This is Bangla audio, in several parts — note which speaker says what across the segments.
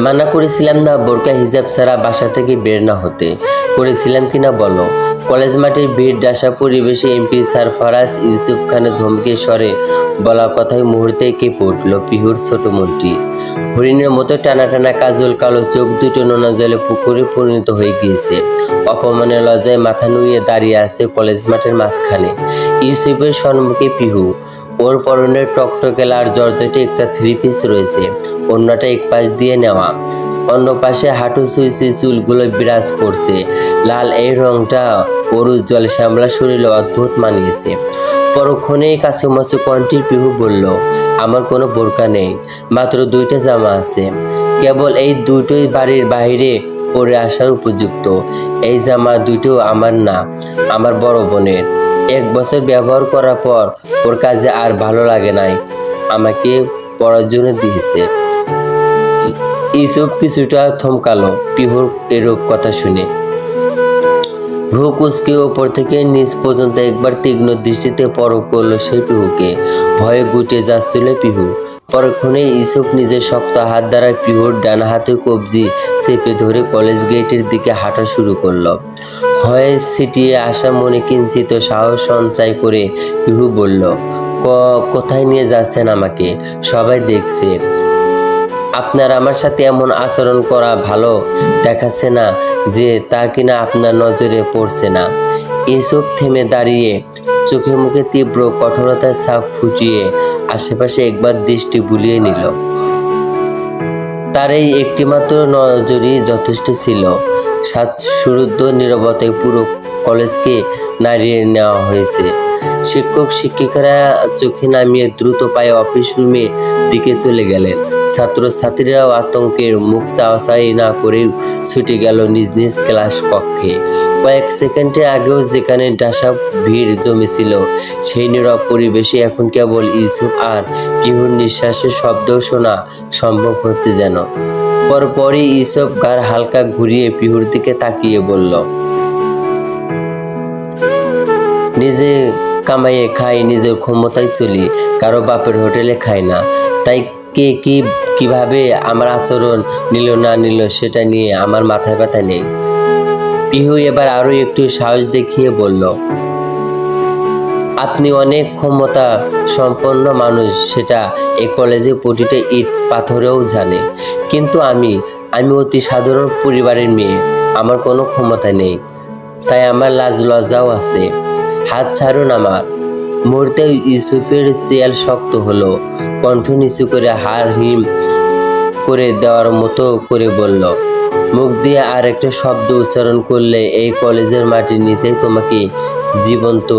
Speaker 1: মানা করেছিলাম না বোরকা হিজাব ছাড়া বাসা থেকে বের না হতে? করেছিলাম কিনা বলো? কলেজ মাঠের ভিড় ডাসা পরিবেশে এমপি সারফরাজ ইউসুফ খানের ধমকে স্বরে বলা কথায় মুহূর্তে কেঁপে উঠল পিহুর ছোট মনটি। হরিণের মতো টানা টানা কাজল কালো চোখ দুটো নোনা জলে পুকুরে পরিণত হয়ে গিয়েছে। অপমানের লজ্জায় মাথা নুইয়ে দাঁড়িয়ে আছে কলেজ মাঠের মাঝখানে। ইউসুফের সম্মুখে পিহু। ওর পরনের টকটকে লাল জর্জেটে একটা থ্রি পিস রয়েছে, অন্যটা এক পাশ দিয়ে নেওয়া, অন্য পাশে হাঁটু সুই সুই চুলগুলো বিরাজ করছে। লাল এই রংটা ওর উজ্জ্বল শ্যামলা শরীরে অদ্ভুত মানিয়েছে। পরক্ষণেই কাছুমাছু কণ্ঠে পিহু বলল, আমার কোনো বোরকা নেই, মাত্র দুইটা জামা আছে। কেবল এই দুটোই বাড়ির বাইরে পরে আসার উপযুক্ত। এই জামা দুটো আমার না, আমার বড় বোনের। 1 বছর ব্যবহার করার পর ওর কাজে আর ভালো লাগে নাই, আমাকে পরার জন্য দিয়েছে। ইউসুফ কিছুটা থমকালো পিহুর এরূপ কথা শুনে। ভ্রু কুঁচকে ওপর থেকে নিচ পর্যন্ত একবার তীক্ষ্ণ দৃষ্টিতে পরখ করলো সেই পিহুকে। ভয়ে গুটিয়ে যাচ্ছিল পিহু। পরক্ষণে ইউসুফ নিজের শক্ত হাত দ্বারা পিহুর ডান হাতে কবজি চেপে ধরে কলেজ গেটের দিকে হাঁটা শুরু করলো। ভয়ে ছিটিয়ে আসা মনে কিঞ্চিত সাহস সঞ্চয় করে পিহু বলল, কোথায় নিয়ে যাচ্ছেন আমাকে? সবাই দেখছে। আপনার আমার সাথে এমন আচরণ করা ভালো দেখাচ্ছে না যে তা কিনা আপনার নজরে পড়ছে না। ইউসুফ থেমে দাঁড়িয়ে চোখে মুখে তীব্র কঠোরতার ছাপ ফুটিয়ে আশেপাশে একবার দৃষ্টি বুলিয়ে নিল। তার এই একটিমাত্র নজরই যথেষ্ট ছিল। শ্বাসরুদ্ধ নীরবতায় পুরো কলেজকে নাড়িয়ে নেওয়া হয়েছে। শিক্ষক শিক্ষিকারা চোখে নামিয়ে দ্রুত পায়ে অফিস রুমের দিকে চলে গেলেন। ছাত্রছাত্রীরাও আতঙ্কের মুখ চাওয়াচাই না করেও ছুটে গেল নিজ নিজ ক্লাস কক্ষে। কয়েক সেকেন্ডের আগেও যেখানে ডাসা ভিড় জমেছিল, সেই নীরব পরিবেশে এখন কেবল ইউসুফ আর পিহুর নিঃশ্বাসের শব্দও শোনা সম্ভব হচ্ছে যেন। পরপরই ইউসুফ গাড় হালকা ঘুরিয়ে পিহুর দিকে তাকিয়ে বলল, নিজে কামাইয়ে খাই, নিজের ক্ষমতায় চলি, কারো বাপের হোটেলে খাই না। তাই কে কিভাবে আমার আচরণ নিল না নিল সেটা নিয়ে আমার মাথায় ব্যথা নেই। পিহু এবার আরো একটু সাহস দেখিয়ে বলল, আপনি অনেক ক্ষমতা সম্পন্ন মানুষ, সেটা এই কলেজে প্রতিটা ইট পাথরেও জানে। কিন্তু আমি অতি সাধারণ পরিবারের মেয়ে, আমার কোনো ক্ষমতা নেই, তাই আমার লাজ লজ্জাও আছে। হাত ছাড়ুন আমার। মুহূর্তে ইউসুফের চেয়াল শক্ত হলো। কণ্ঠ নিচু করে হাড় হিম করে দেওয়ার মতো করে বলল, মুখ দিয়ে আর একটা শব্দ উচ্চারণ করলে এই কলেজের মাটির নিচেই তোমাকে জীবন্ত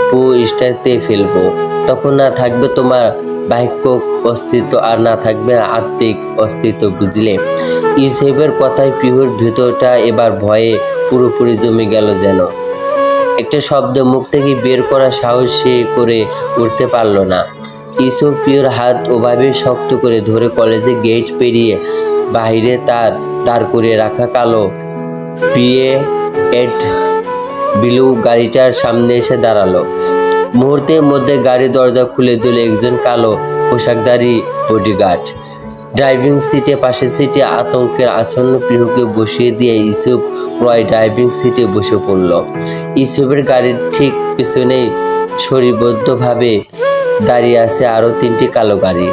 Speaker 1: পুষ্টাতে ফেলবো। তখন না থাকবে তোমার বাহ্যিক অস্তিত্ব আর না থাকবে আত্মিক অস্তিত্ব, বুঝলে? ইউসুফের কথায় পিহুর ভেতরটা এবার ভয়ে পুরোপুরি জমে গেল যেন। একটা শব্দ মুখ থেকে বের করার সাহস সে করে উঠতে পারল না। ইউসুফ পিহুর হাত ওভাবে শক্ত করে ধরে কলেজে গেট পেরিয়ে বাইরে তার দাঁড় করিয়ে রাখা কালো পিএড ব্লু গাড়িটার সামনে এসে দাঁড়ালো। মুহূর্তের মধ্যে গাড়ির দরজা খুলে দিল একজন কালো পোশাকধারী বডিগার্ড। ড্রাইভিং সিটে পাশের সিটে আতঙ্কের আসন্ন পিহুকে বসিয়ে দিয়ে ইউসুফ রয় ড্রাইভিং সিটে বসে পড়ল। ইউসুফের গাড়ির ঠিক পিছনেই সারিবদ্ধভাবে দাঁড়িয়ে আছে আরও 3টি কালো গাড়ি।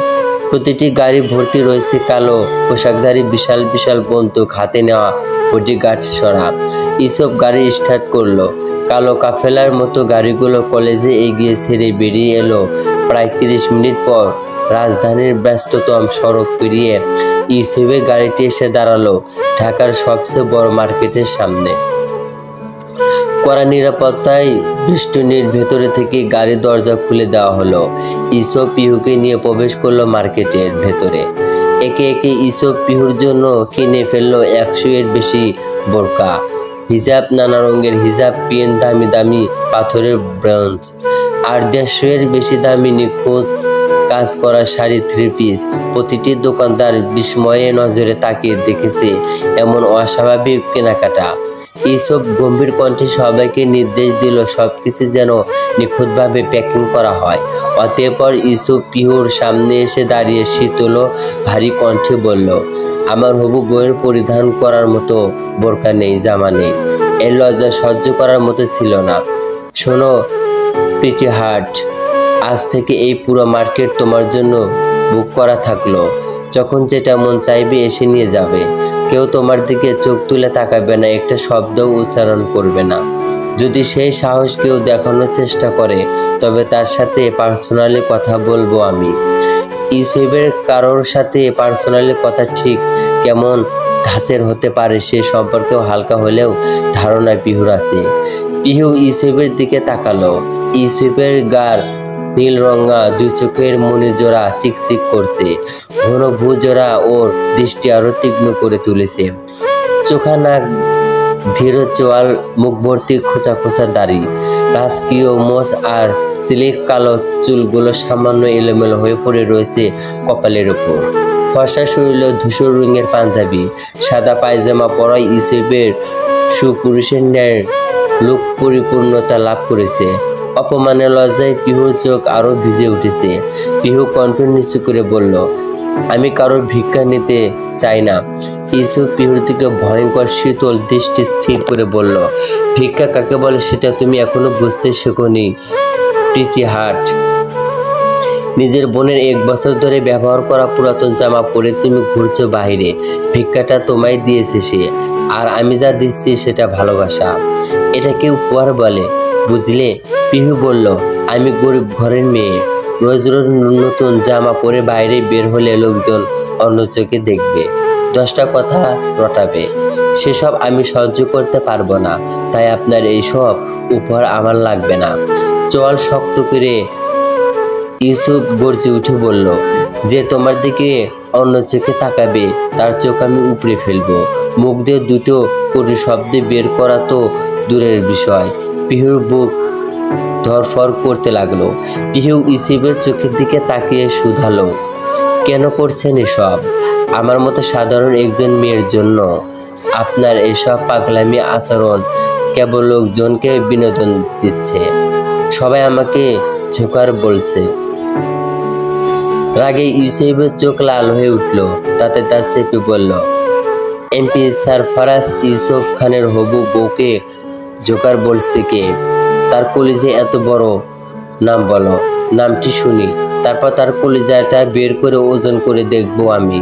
Speaker 1: প্রতিটি গাড়ি ভর্তি রয়েছে কালো পোশাকধারী বিশাল বিশাল বন্দুক হাতে নেওয়া বডিগার্ড সরা। ইউসুফ গাড়ি স্টার্ট করলো। কালো কাফেলার মতো গাড়িগুলো কলেজে এগিয়ে ছেড়ে বেরিয়ে এলো। প্রায় 30 মিনিট পর রাজধানীর ব্যস্ততম সড়ক পেরিয়ে ইউসুফের গাড়িটি এসে দাঁড়ালো ঢাকার সবচেয়ে বড় মার্কেটের সামনে। কড়া নিরাপত্তায় বেষ্টনীর ভেতরে থেকে গাড়ির দরজা খুলে দেওয়া হলো। ইউসুফ পিহুকে নিয়ে প্রবেশ করলো মার্কেটের ভেতরে। একে একে ইউসুফ পিহুর জন্য কিনে ফেললো 100-এর বেশি বোরকা, হিজাব, নানা রঙের হিজাব, পেন, দামি দামি পাথরের ব্রাঞ্চ, আর 150-এর বেশি দামি নিখুঁত কাজ করা শাড়ি, 3 পিস। প্রতিটি দোকানদার বিস্ময়ে নজরে তাকিয়ে দেখেছে এমন অস্বাভাবিক কেনাকাটা। ইউসুফ গম্ভীর কণ্ঠে সবাইকে নির্দেশ দিল সবকিছু যেন নিখুঁতভাবে প্যাকিং করা হয়। অতঃপর ইউসুফ পিহুর সামনে এসে দাঁড়িয়ে শীতল ভারী কণ্ঠে বলল, আমার হবু বউয়ের পরিধান করার মতো বোরকা নেই, জামা নেই। এর লজ্জা সহ্য করার মতো ছিল না। শোনো প্রিটি হার্ট, আজ থেকে এই পুরো মার্কেট তোমার জন্য বুক করা থাকলো। যখন যেটা মন চাইবে এসে নিয়ে যাবে। কেউ তোমার দিকে চোখ তুলে তাকাবে না, একটা শব্দও উচ্চারণ করবে না। যদি সেই সাহস কেউ দেখানোর চেষ্টা করে তবে তার সাথে পার্সোনালি কথা বলবো আমি। ইউসুফের কারোর সাথে পার্সোনালি কথা ঠিক কেমন ধাঁচের হতে পারে সে সম্পর্কেও হালকা হলেও ধারণা পিহুর আছে। পিহু ইউসুফের দিকে তাকালো। ইউসুফের গার নীল রঙা দুই চোখের মনি জোড়া চিকচিক করছে। ঘন ভুজোড়া ওর দৃষ্টি আরো তীক্ষ্ণ করে তুলেছে। চোখা নাক, ধীর চোয়াল, মুখ ভর্তি খোঁচা খোঁচা দাড়ি, রাজকীয় মোষ আর সিল্ক কালো চুলগুলো সামান্য এলোমেলো হয়ে পড়ে রয়েছে কপালের ওপর। ফর্সা শরীরে ধূসর রঙের পাঞ্জাবি, সাদা পায়জামা পরা ইউসুফের সুপুরুষের ন্যায় লোক পরিপূর্ণতা লাভ করেছে। অপমানের লজ্জায় পিহুর চোখ আরো ভিজে উঠেছে। পিহু কণ্ঠ নিচু করে বলল, আমি কারোর ভিক্ষা নিতে চাই না। ইউসুফ পিহুর দিকে ভয়ঙ্কর শীতল দৃষ্টি স্থির করে বলল, ভিক্ষা কাকে বলে সেটা তুমি এখনো বুঝতে শেখোনি প্রিটি হার্ট। নিজের বোনের 1 বছর ধরে ব্যবহার করা পুরাতন জামা পরে তুমি ঘুরছো বাইরে। ভিক্ষাটা তোমায় দিয়েছে সে, আর আমি যা দিচ্ছি সেটা ভালোবাসা। এটাকে উপহার বলে, বুঝলে? পিহু বলল, আমি গরিব ঘরের মেয়ে। রোজ রোজ নতুন জামা পরে বাইরে বের হলে লোকজন অন্য চোখে দেখবে, 10টা কথা রটাবে। সেসব আমি সহ্য করতে পারবো না। তাই আপনার এইসব উপহার আমার লাগবে না। চল শক্ত করে ইউসুফ গর্জে উঠে বলল, যে তোমার দিকে অন্য চোখে তাকাবে তার চোখ আমি উপড়ে ফেলবো। মুখ দিয়ে দুটো কটু শব্দে বের করা তো দূরের বিষয়। পিহুর বুক ধরফর করতে লাগলো। পিহু ইউসুফের চোখের দিকে তাকিয়ে শুধালো, কেন করছেন এসব? আমার মতো সাধারণ একজন মেয়ের জন্য আপনার এসব পাগলামি আচরণ কেবল লোকজনকে বিনোদন দিচ্ছে। সবাই আমাকে ঝোকার বলছে। রাগে ইউসুফের চোখ লাল হয়ে উঠল। তাতে তার চেপে বলল, এমপি সারফারাজ ইউসুফ খানের হবু বউকে জোকার বলছে কে? তার কলিজে এত বড় নাম বলো, নামটি শুনি, তারপর তার কলিজাটা বের করে ওজন করে দেখবো আমি।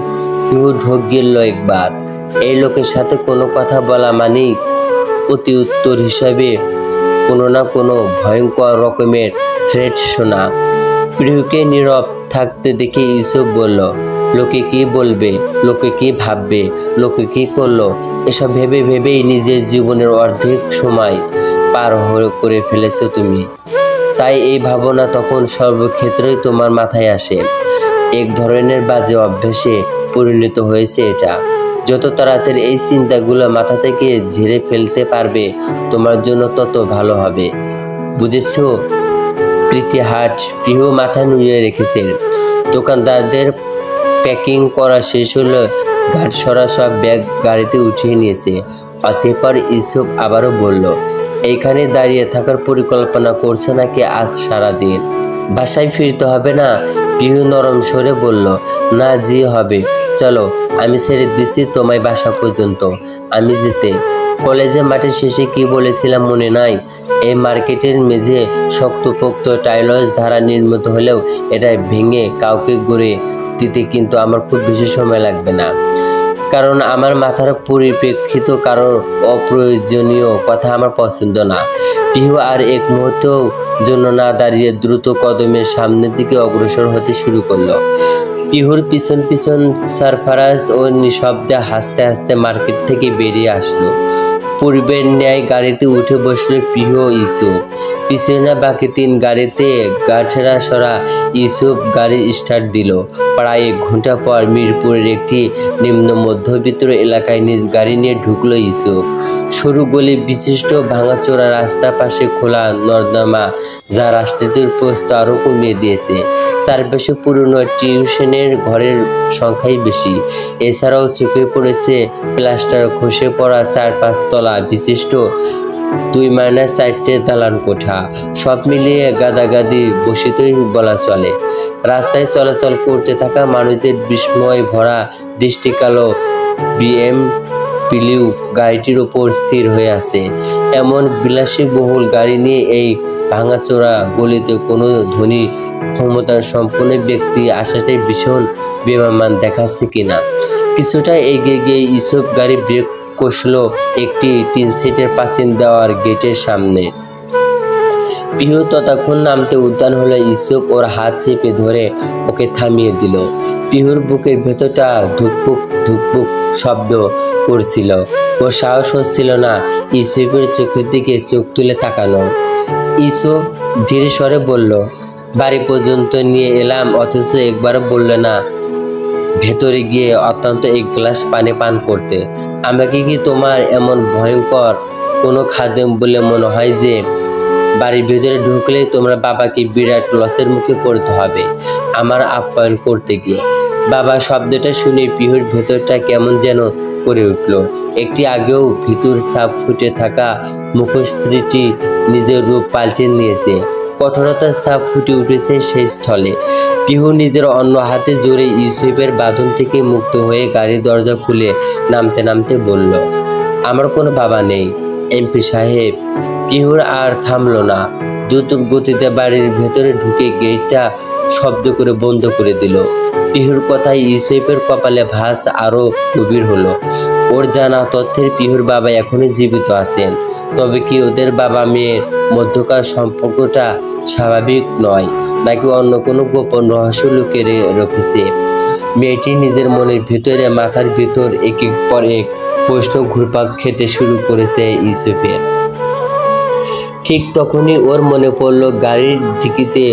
Speaker 1: পিহু ঢোক গেল একবার। এই লোকের সাথে কোনো কথা বলা মানেই প্রতি উত্তর হিসাবে কোনো না কোনো ভয়ঙ্কর রকমের থ্রেট শোনা। পিহুকে নীরব থাকতে দেখে ইউসুফ বলল, লোকে কি বলবে, লোকে কি ভাববে, লোকে কি করলো, এসব ভেবে ভেবেই নিজের জীবনের অর্ধেক সময় পার করে ফেলেছো তুমি। তাই এই ভাবনা তখন সর্বক্ষেত্রেই তোমার মাথায় আসে। এক ধরনের বাজে অভ্যাসে পরিণত হয়েছে এটা। যত তাড়াতাড়ি এই চিন্তাগুলো মাথা থেকে ঝেড়ে ফেলতে পারবে তোমার জন্য তত ভালো হবে, বুঝেছো প্রিটি হার্ট? পিহু মাথা নুয়ে রেখেছেন। দোকানদারদের প্যাকিং করা শেষ হলো। ঘাট সরা সব ব্যাগ গাড়িতে উঠিয়ে নিয়েছে। অতঃপর ইউসুফ আবারও বলল, এইখানে দাঁড়িয়ে থাকার পরিকল্পনা করছো নাকি আজ সারাদিন? বাসায় ফিরতে হবে না? পিহু নরম স্বরে বলল, না জি হবে। চলো, আমি ছেড়ে দিচ্ছি তোমায় বাসা পর্যন্ত। আমি যেতে কলেজে মাঠের শেষে কি বলেছিলাম মনে নাই? এই মার্কেটের মেঝে শক্তপোক্ত টাইলস ধারা নির্মিত হলেও এটা ভেঙে কাউকে গড়ে দিতে কিন্তু আমার খুব বেশি সময় লাগবে না। কারণ আমার মাথার পরিপ্রেক্ষিত কারোর অপ্রয়োজনীয় কথা আমার পছন্দ না। পিহু আর এক মুহূর্তেও জন্য না দাঁড়িয়ে দ্রুত কদমের সামনের দিকে অগ্রসর হতে শুরু করলো। পিহুর পিছন পিছন সারফারাজ ও নিঃশব্দে হাসতে হাসতে মার্কেট থেকে বেরিয়ে আসলো। পূর্বের ন্যায় গাড়িতে উঠে বসলো পিহু ও ইউসুফ। পিছনে বাকি 3 গাড়িতে গাছড়া সরা ইউসুফ গাড়ি স্টার্ট দিল। প্রায় 1 ঘন্টা পর মিরপুরের একটি নিম্ন মধ্যবিত্ত এলাকায় নিজ গাড়ি নিয়ে ঢুকলো ইউসুফ। সরু গলি বিশিষ্ট ভাঙাচোরা রাস্তার পাশে খোলা নর্দমা, যা রাস্তাটির প্রস্থ আরও কমিয়ে দিয়েছে। চারপাশে পুরনো টিউশনের ঘরের সংখ্যাই বেশি। এছাড়াও চোখে পড়েছে প্লাস্টার খসে পড়া 4-5 তলা বিশিষ্ট 2-4টে দালান কোঠা। সব মিলিয়ে গাদাগাদি বসিতই বলা চলে। রাস্তায় চলাচল করতে থাকা মানুষদের বিস্ময় ভরা দৃষ্টি কালো BMW গাড়িটির ওপর স্থির হয়ে আছে। এমন বিলাসবহুল গাড়ি নিয়ে এই ভাঙাচোরা গলিতে কোনো ধনী ক্ষমতার সম্পন্ন ব্যক্তি আসাটাই ভীষণ বেমানান দেখাচ্ছে কিনা। কিছুটা এগিয়ে গিয়ে ইসব গাড়ি ব্রেক কষলো একটি 3 সিটের প্রাচীন দেওয়ার গেটের সামনে। পিহু ততক্ষণ নামতে উদ্যান হলো। ইসব ওর হাত চেপে ধরে ওকে থামিয়ে দিল। পিহুর বুকের ভেতরটা ধুকপুক ধুকপুক শব্দ করছিল। ওর সাহস হচ্ছিল না ইসবের চোখের দিকে চোখ তুলে তাকানো। ইসব ধীরে স্বরে বলল, বাড়ি পর্যন্ত নিয়ে এলাম, অথচ একবারও বললে না ভেতরে গিয়ে অত্যন্ত 1 গ্লাস পানি পান করতে। আমাকে কি তোমার এমন ভয়ঙ্কর কোনো খাদেম বলে মনে হয় যে বাড়ির ভেতরে ঢুকলেই তোমরা বাবাকে বিরাট লসের মুখে পড়তে হবে আমার আপ্যায়ন করতে গিয়ে? বাবা শব্দটা শুনে পিহুর ভেতরটা কেমন যেন করে উঠল। একটি আগেও ভিতর ছাপ ফুটে থাকা মুখশ্রীটি নিজের রূপ পাল্টে নিয়েছে। কঠোরতার ছাপ ফুটে উঠেছে সেই স্থলে। পিহু নিজের অন্য হাতে জোরে ইউসুফের বাঁধন থেকে মুক্ত হয়ে গাড়ির দরজা খুলে নামতে নামতে বলল, আমার কোনো বাবা নেই এমপি সাহেব। পিহুর আর থামলো না। দ্রুত গতিতে বাড়ির ভেতরে ঢুকে গেটটা শব্দ করে বন্ধ করে দিল। পিহুর কথায় ইউসুফের কপালে ভাঁজ আরো গভীর হলো। ওর জানা তথ্যের পিহুর বাবা এখনো জীবিত আছেন। তবে কি ওদের বাবা মেয়ের মধ্যকার সম্পর্কটা স্বাভাবিক নয়, নাকি অন্য কোনো গোপন রহস্য লুকিয়ে রেখেছে? মেয়েটি নিজের মনের ভেতরে মাথার ভেতর একের পর এক প্রশ্ন ঘুরপাক খেতে শুরু করেছে ইউসুফের। ঠিক তখনই ওর মনে পড়ল গাড়ির ডিকিতে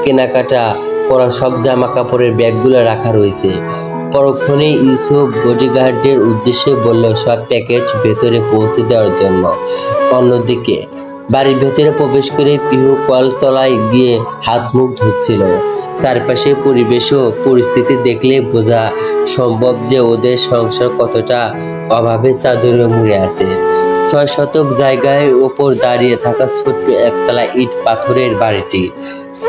Speaker 1: কেনাকাটা করা সব জামা কাপড়ের ব্যাগগুলো রাখা রয়েছে। পরক্ষণেই ইউসুফ বডিগার্ডের উদ্দেশ্যে বলল সব প্যাকেট ভেতরে পৌঁছে দেওয়ার জন্য। অন্যদিকে বাড়ির ভেতরে প্রবেশ করে পিহু কলতলায় গিয়ে হাত মুখ ধুচ্ছিল। চারপাশে পরিবেশ ও পরিস্থিতি দেখলে বোঝা সম্ভব যে ওদের সংসার কতটা অভাবে চাদরে মুড়ে আছে। 6 শতক জায়গায় ওপর দাঁড়িয়ে থাকা ছোট্ট একতলা ইট পাথরের বাড়িটি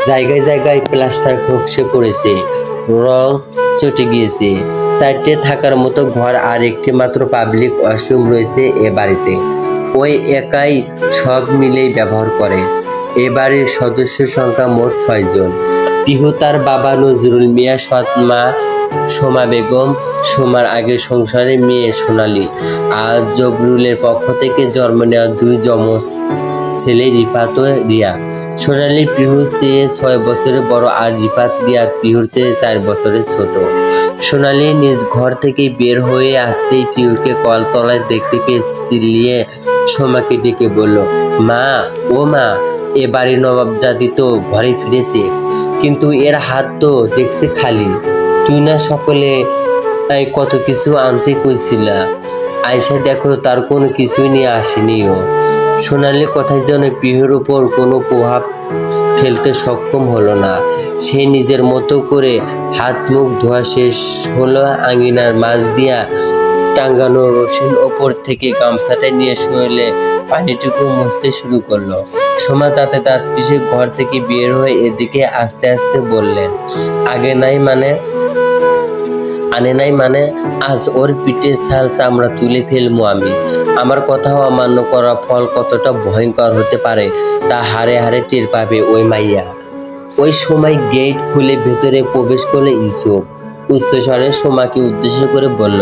Speaker 1: জায়গায় জায়গায় প্লাস্টার খসে পড়েছে, রং চটে গিয়েছে। 4টে থাকার মতো ঘর আর একটি মাত্র পাবলিক ওয়াশরুম রয়েছে এ বাড়িতে। ওই একাই সব মিলেই ব্যবহার করে। এ বাড়ির সদস্য সংখ্যা মোট 6 জন। পিহু, তার বাবা নজরুল মিয়া, সৎ মা সোমা বেগম, সোমার আগে সংসারের মেয়ে সোনালী, আর জবরুলের পক্ষ থেকে জন্ম নেওয়া 2 যমজ ছেলে রিফাত ও রিয়া। সোনালী পিহুর চেয়ে 6 বছরের বড়, আর রিফাত রিয়া পিহুর চেয়ে 4 বছরের ছোট। সোনালী নিজ ঘর থেকে বের হয়ে আসতেই পিহুকে কলতলায় দেখতে পেয়ে চিল্লিয়ে সোমাকে ডেকে বলল, মা, ও মা, এ বাড়ির নবাবজাদি তো ঘরে ফিরেছে, কিন্তু এর হাত তো দেখছি খালি। তুই না সকলে কত কিছু আনতে কইছিল, আয়সা দেখো তার কোনো কিছুই নিয়ে আসেনি। ও সোনালীর কথায় যেন পিহুর উপর কোনো প্রভাব ফেলতে সক্ষম হলো না। সে নিজের মতো করে হাত মুখ ধোয়া শেষ হলো। আঙিনার মাছ দিয়া টাঙ্গানো রশির ওপর থেকে গামছাটা নিয়ে শরীরে পানিটুকু মুছতে শুরু করলো। সোমা তাতে দাঁত পিষে ঘর থেকে বের হয়ে এদিকে আস্তে আস্তে বললেন, আনে নাই মানে আজ ওর পিঠে ছাল চামড়া তুলে ফেলবো আমি। আমার কথাও অমান্য করা ফল কতটা ভয়ঙ্কর হতে পারে তা হারে হারে টের পাবে ওই মাইয়া। ওই সময় গেট খুলে ভেতরে প্রবেশ করলে ইউসুফ উচ্চস্বরে সোমাকে উদ্দেশ্য করে বলল,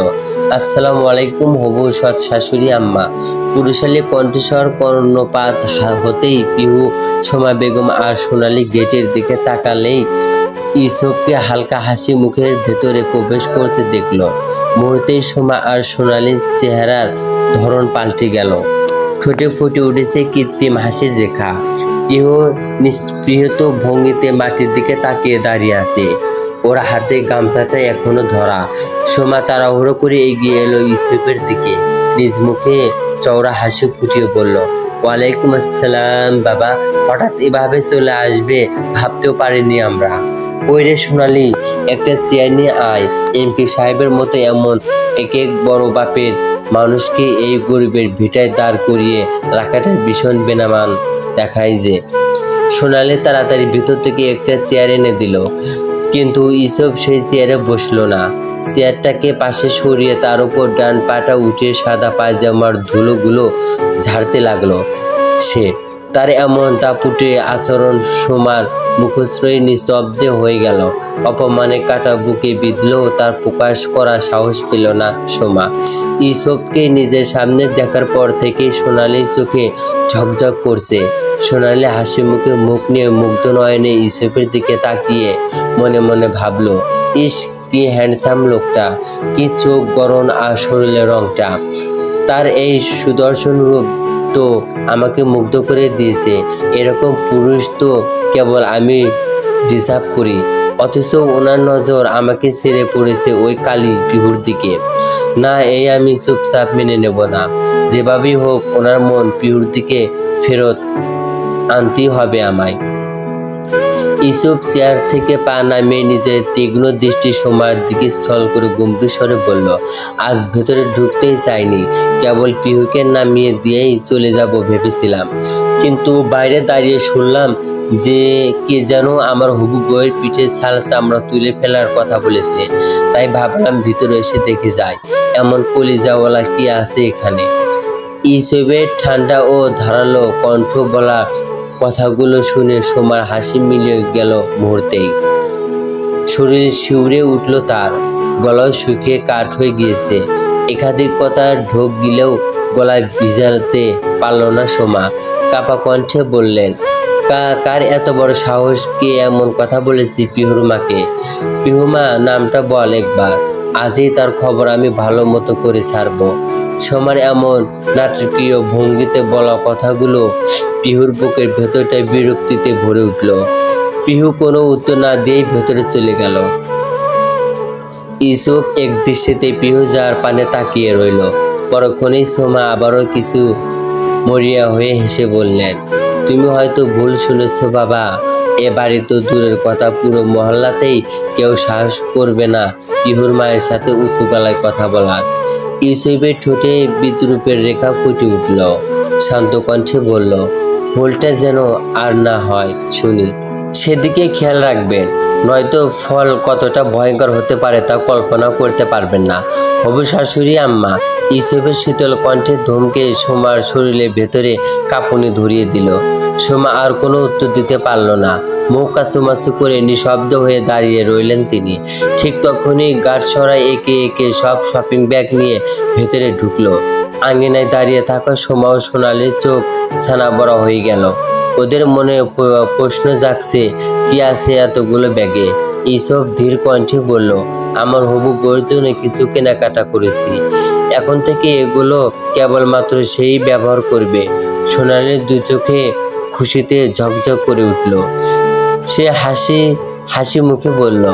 Speaker 1: আসসালামু আলাইকুম হবু সৎ শাশুড়ি আম্মা। পুরুষালী কণ্ঠস্বর কর্ণপাত হতেই পিহু, সোমা বেগম আর সোনালী গেটের দিকে তাকালেই ইউসুফকে হালকা হাসি মুখের ভেতরে প্রবেশ করতে দেখল। মুহূর্তেই সোমা আর সোনালীর চেহারার ধরন পাল্টে গেল। ঠোঁটে ফুটে উঠেছে কৃত্রিম হাসির রেখা। পিহু নিষ্পৃহত ভঙ্গিতে মাটির দিকে তাকিয়ে দাঁড়িয়ে আছে। ওর হাতে গামছাটা এখনো ধরা। সোমা তাড়াহুড়ো করে এগিয়ে এলো ইউসুফের দিকে। নিজ মুখে চওড়া হাসি ফুটিয়ে বলল, ওয়ালাইকুম আসসালাম বাবা, হঠাৎ এভাবে চলে আসবে ভাবতেও পারিনি আমরা। ওই রে সোনালি, একটা চেয়ার নিয়ে আয়। এমপি সাহেবের মতো এমন এক এক বড় বাপের মানুষকে এই গরিবের ভিটায় দাঁড় করিয়ে রাখাটা ভীষণ বেনামান দেখায় যে। সোনালি তাড়াতাড়ি ভিতর থেকে একটা চেয়ার এনে দিল, কিন্তু ইসব সেই চেয়ারে বসলো না। চেয়ারটাকে পাশে সরিয়ে তার উপর ডান পাটা উঠে সাদা পায়জামার ধুলোগুলো ঝাড়তে লাগলো সে। তার এমন দাপুটে আচরণ সোমার মুখশ্রী নিস্তব্ধে হয়ে গেল। অপমানে কাটা বুকে বিঁধলেও তার প্রকাশ করার সাহস পেল না সোমা। ইসবকে নিজের সামনে দেখার পর থেকে সোনালির চোখে ঝকঝক করছে। সোনালি হাসি মুখে মুখ নিয়ে মুগ্ধ নয়নে ইসবের দিকে তাকিয়ে মনে মনে ভাবলো, ইস কি হ্যান্ডসাম লোকটা, কি চোখ গরম আর শরীরের রংটা। তার এই সুদর্শন রূপ তো আমাকে মুগ্ধ করে দিয়েছে। এরকম পুরুষ তো কেবল আমি ডিজার্ভ করি, অথচ ওনার নজর আমাকে ছেড়ে পড়েছে ওই কালী পিহুর দিকে। না, এই আমি চুপচাপ মেনে নেব না। যেভাবেই হোক ওনার মন পিহুর দিকে ফেরত আনতেই হবে আমায়। ইসব চেয়ার থেকে পা নামিয়ে নিজের তীক্ষ্ণ দৃষ্টি সোমার দিকে স্থল করে গম্ভীর স্বরে বলল, আজ ভেতরে ঢুকতেই চাইনি, কেবল পিহুকে নামিয়ে দিয়েই চলে যাব ভেবেছিলাম, কিন্তু বাইরে দাঁড়িয়ে শুনলাম যে কে যেন আমার হবু বউয়ের পিঠে ছাল চামড়া তুলে ফেলার কথা বলেছে। তাই ভাবলাম ভিতরে এসে দেখে যায় এমন কলিজাওয়ালা কি আছে এখানে। ইসবের ঠান্ডা ও ধারালো কণ্ঠ বলা কথাগুলো শুনে সোমার হাসি মিলিয়ে গেল মুহূর্তেই। শরীর শিউরে উঠল তার, গলায় শুকিয়ে কাঠ হয়ে গিয়েছে। একাধিক কথা ঢোক গিলেও গলায় ভিজাতে পারল না সোমা। কাপা কণ্ঠে বললেন, কার এত বড় সাহস, কে এমন কথা বলেছি পিহুর মাকে? পিহুমা নামটা বল একবার, আজই তার খবর আমি ভালো মতো করে ছাড়ব। সোমার এমন নাটকীয় ভঙ্গিতে বলা কথাগুলো পিহুর বুকের ভেতরটায় বিরক্তিতে ভরে উঠল। পিহু কোনো উত্তর না দিয়েই ভেতরে চলে গেল। ইসব এক দৃষ্টিতে পিহু যার পানে তাকিয়ে রইল। পরক্ষণেই সোমা আবারও কিছু মরিয়া হয়ে হেসে বললেন, তুমি হয়তো ভুল শুনেছ বাবা, এ বাড়ি তো দূরের কথা, পুরো মহল্লাতেই কেউ সাহস করবে না পিহুর মায়ের সাথে উঁচু গলায় কথা বলার। ইসবের ঠোঁটে বিদ্রুপের রেখা ফুটে উঠল। শান্ত কণ্ঠে বলল, ভুলটা যেন আর না হয় শুনি, সেদিকে খেয়াল রাখবেন, নয়তো ফল কতটা ভয়ঙ্কর হতে পারে তা কল্পনা করতে পারবেন না। হবু শাশুড়ি আম্মা। ইসবের শীতল কণ্ঠে ধমকে সোমার শরীরের ভেতরে কাঁপুনি ধরিয়ে দিল। সোমা আর কোনো উত্তর দিতে পারল না। মুখ কাছুমাছু করে নিঃশব্দ হয়ে দাঁড়িয়ে রইলেন তিনি। ঠিক তখনই গাঁটছড়ায় একে একে সব শপিং ব্যাগ নিয়ে ভেতরে ঢুকলো। আঙিনায় দাঁড়িয়ে থাকা সোমা ও সোনালির চোখ ছানা বড় হয়ে গেল। ওদের মনে প্রশ্ন জাগছে, কি আছে এতগুলো ব্যাগে? এইসব ধীর কণ্ঠে বলল, আমার হবু বউয়ের জন্য কিছু কেনাকাটা করেছি, এখন থেকে এগুলো কেবলমাত্র সেই ব্যবহার করবে। সোনালির দুই চোখে খুশিতে ঝকঝক করে উঠল। সে হাসি মুখে বলল,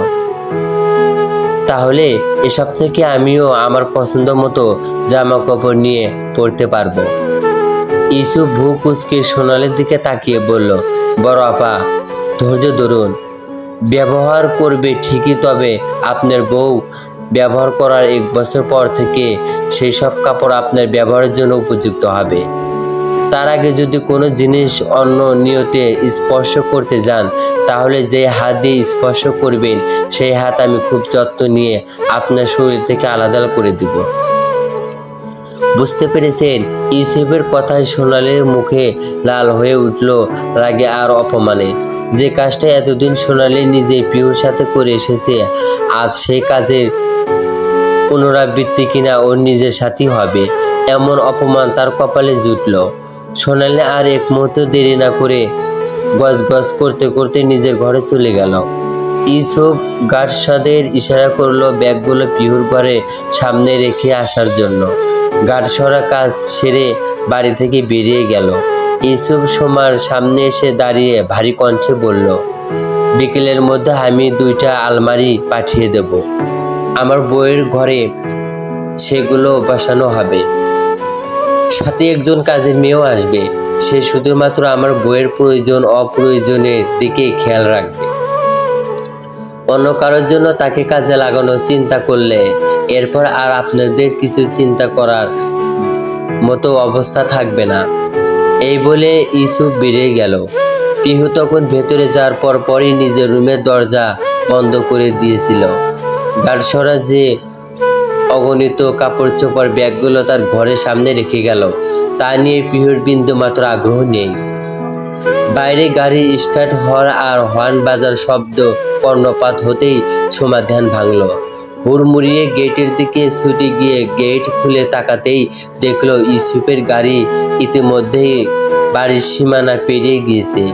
Speaker 1: তাহলে এসব থেকে আমিও আমার পছন্দ মতো জামা কাপড় নিয়ে পরতে পারবো। ইসু ভূ কুচকে সোনালির দিকে তাকিয়ে বলল, বড় আপা ধৈর্য ধরুন, ব্যবহার করবে ঠিকই, তবে আপনার বউ ব্যবহার করার 1 বছর পর থেকে সেই সব কাপড় আপনার ব্যবহারের জন্য উপযুক্ত হবে। তার আগে যদি কোনো জিনিস অন্য নিয়তে স্পর্শ করতে যান, তাহলে যে হাত দিয়ে স্পর্শ করবেন সেই হাত আমি খুব যত্ন নিয়ে আপনার শরীর থেকে আলাদা করে দিব। বুঝতে পেরেছেন? ইউসুফের কথায় সোনালির মুখে লাল হয়ে উঠল রাগে আর অপমানে। যে কাজটা এতদিন সোনালি নিজে পিহুর সাথে করে এসেছে, আজ সেই কাজের পুনরাবৃত্তি কিনা ওর নিজের সাথেই হবে, এমন অপমান তার কপালে জুটল। সোনালি আর এক মুহূর্ত দেরি না করে গজগজ করতে করতে নিজের ঘরে চলে গেল। ইউসুফ গার্ডসাদের ইশারা করলো ব্যাগগুলো পিহুর ঘরে সামনে রেখে আসার জন্য। গার্ডসরা কাজ সেরে বাড়ি থেকে বেরিয়ে গেল। ইউসুফ সোমার সামনে এসে দাঁড়িয়ে ভারী কণ্ঠে বলল, বিকেলের মধ্যে আমি 2টা আলমারি পাঠিয়ে দেব, আমার বইয়ের ঘরে সেগুলো বসানো হবে। সাথে একজন কাজের মেয়েও আসবে। সে শুধুমাত্র আমার বইয়ের প্রয়োজন অপ্রয়োজনের দিকে খেয়াল রাখবে। অন্য কারোর জন্য তাকে কাজে লাগানোর চিন্তা করলে এরপর আর আপনাদের কিছু চিন্তা করার মতো অবস্থা থাকবে না। এই বলে ইউসুফ বেরিয়ে গেল। পিহু তখন ভেতরে যাওয়ার পরই নিজের রুমের দরজা বন্ধ করে দিয়েছিল। গার্ডসরা যে অগণিত কাপড় চোপড় ব্যাগগুলো তার ঘরের সামনে রেখে গেল তা নিয়ে পিহুর বিন্দু মাত্র আগ্রহ নেই। বাইরে গাড়ি স্টার্ট হওয়ার আর হর্ন বাজার শব্দ কর্ণপাত হতেই সোমা ধ্যান ভাঙল। হুড়মুড়িয়ে গেটের দিকে ছুটে গিয়ে গেট খুলে তাকাতেই দেখলো ইউসুফের গাড়ি ইতিমধ্যেই বাড়ির সীমানা পেরিয়ে গিয়েছে।